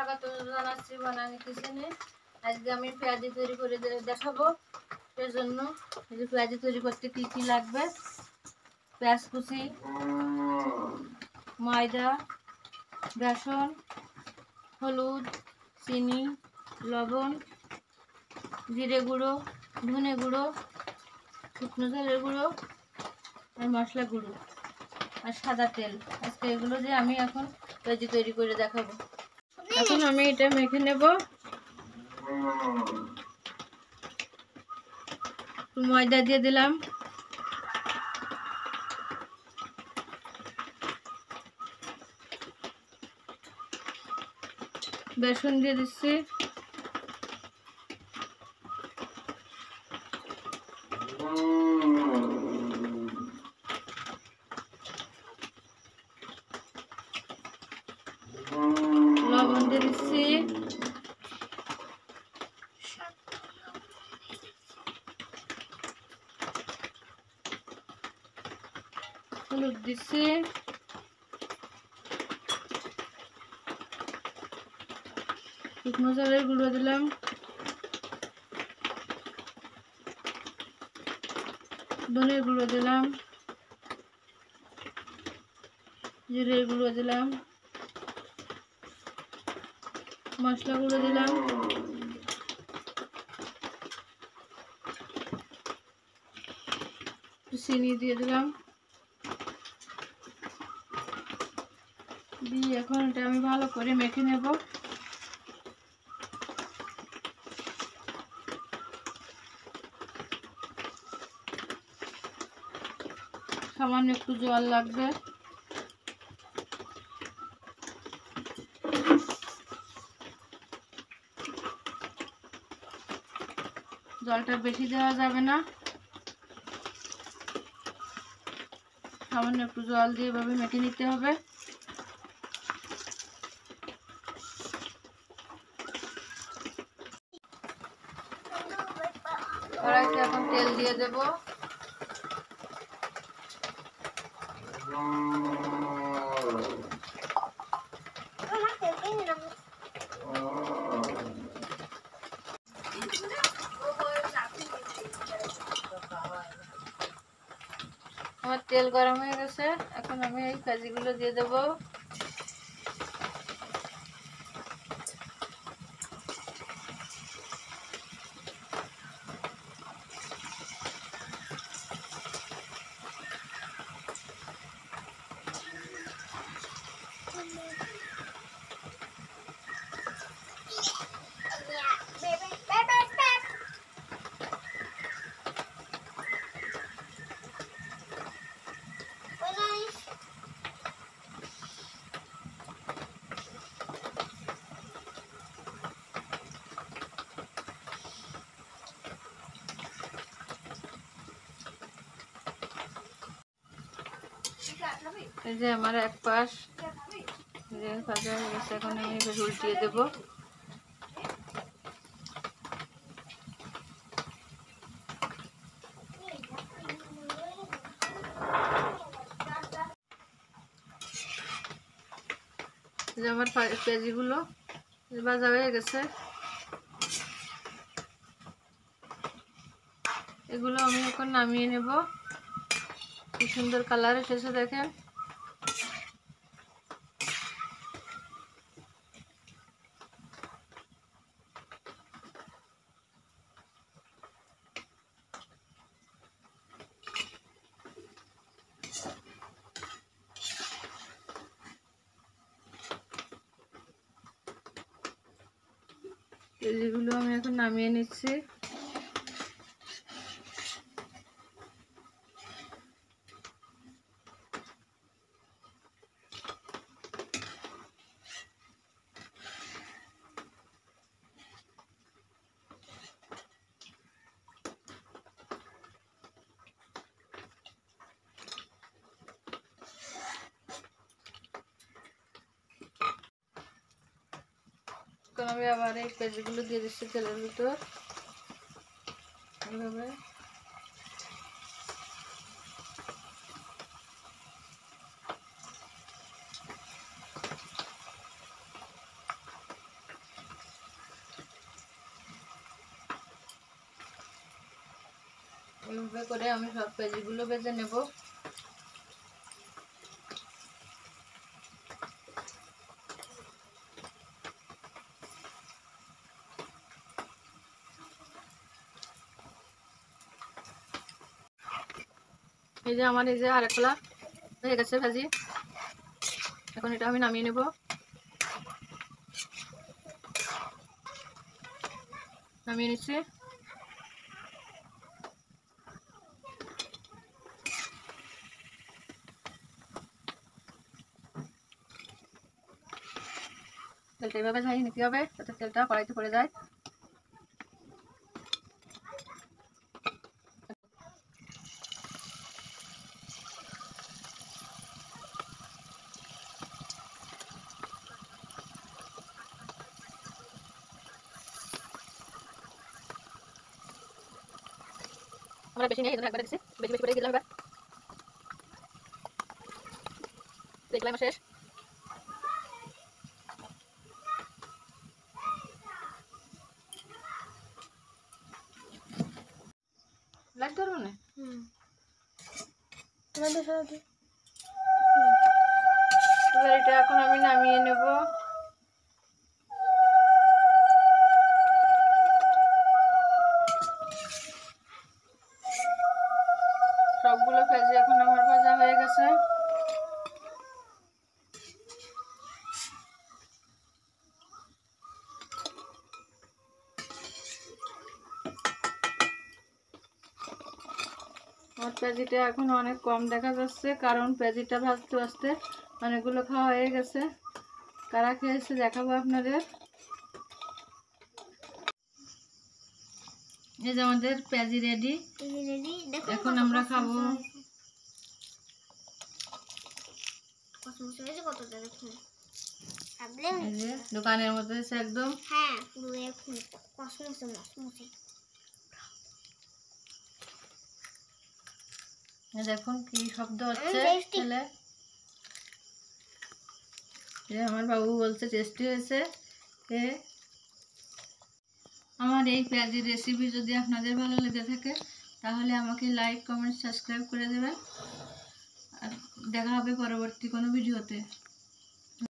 স্বাগত জানাচ্ছি বানানি কিচেনে। আজকে আমি পেঁয়াজি তৈরি করে দেখাবো। এর জন্য এই যে পেঁয়াজি তৈরি করতে কি কি লাগবে: পেঁয়াজ কুচি, ময়দা, বেসন, হলুদ, চিনি, লবণ, জিরে গুঁড়ো, ধনে গুঁড়ো, শুকনো ঝালের গুঁড়ো আর মশলা গুঁড়ো আর সাদা তেল। আজকে এগুলো দিয়ে আমি এখন পেঁয়াজি তৈরি করে দেখাবো। এখন আমি এটা মেখে নেব। ময়দা দিয়ে দিলাম, বেসন দিয়ে দিচ্ছি, লবণ দিয়ে দিচ্ছি, হলুদ দিচ্ছি, শুকনো ঝালের গুঁড়ো দিলাম, ধনের গুঁড়ো দিলাম, জিরের গুঁড়ো দিলাম, মশলা গুঁড়ো দিলাম, চিনি দিয়ে দিলাম। দিয়ে এখন এটা আমি ভালো করে মেখে নেব। সামান্য একটু জল লাগবে। জলটা বেশি দেওয়া যাবে না, সামান্য একটু জল দিয়ে এভাবে মেখে নিতে হবে। কড়াইতে এখন তেল দিয়ে দেব। আমার তেল গরম হয়ে গেছে, এখন আমি এই পেঁয়াজিগুলো দিয়ে দেব। এই যে আমার এক পাশ ভাজা হয়ে গেছে, এখন আমি উল্টিয়ে দেবো। যে আমার পেঁয়াজিগুলো ভাজা হয়ে গেছে, এগুলো আমি এখন নামিয়ে নেব। কি সুন্দর কালার এসেছে দেখেন। এগুলো আমি এখন নামিয়ে নিচ্ছি। এখন আমি আবার এই পেঁয়াজগুলো দিয়ে দিচ্ছি তেলের ভিতর এইভাবে। এভাবে করে আমি সব পেঁয়াজিগুলো ভেজে নেব। এই যে আমার এই যে আরেক খোলা হয়ে গেছে ভাজি। এখন এটা আমি নামিয়ে নেব। নামিয়ে নিচ্ছি। তেলটা এইভাবে ঝাইয়ে নিতে হবে যাতে তেলটা কড়াইতে পড়ে যায়। আমরা বেশি নেই, এজন্য একবার দিচ্ছি, বেশি বেশি করে দিলাম। এবার দেখলাম শেষ। লাইট ধরবো না। এবার এটা এখন আমি নামিয়ে নেব। সবগুলো পেঁয়াজি এখন আমার ভাজা হয়ে গেছে। আমার পেঁয়াজিটা এখন অনেক কম দেখা যাচ্ছে, কারণ পেঁয়াজিটা ভাজতে ভাজতে অনেকগুলো খাওয়া হয়ে গেছে। কারা খেয়েছে দেখাবো আপনাদের। এই যে আমাদের পেঁয়াজি রেডি, এখন আমরা খাবো। এই যে দোকানের মতো একদম। দেখুন কি শব্দ হচ্ছে খেলে। আমার বাবু বলছে টেস্টি হয়েছে। আমার এই পেঁয়াজির রেসিপি যদি আপনাদের ভালো লেগে থাকে তাহলে আমাকে লাইক, কমেন্ট, সাবস্ক্রাইব করে দেবেন। আর দেখা হবে পরবর্তী কোনো ভিডিওতে।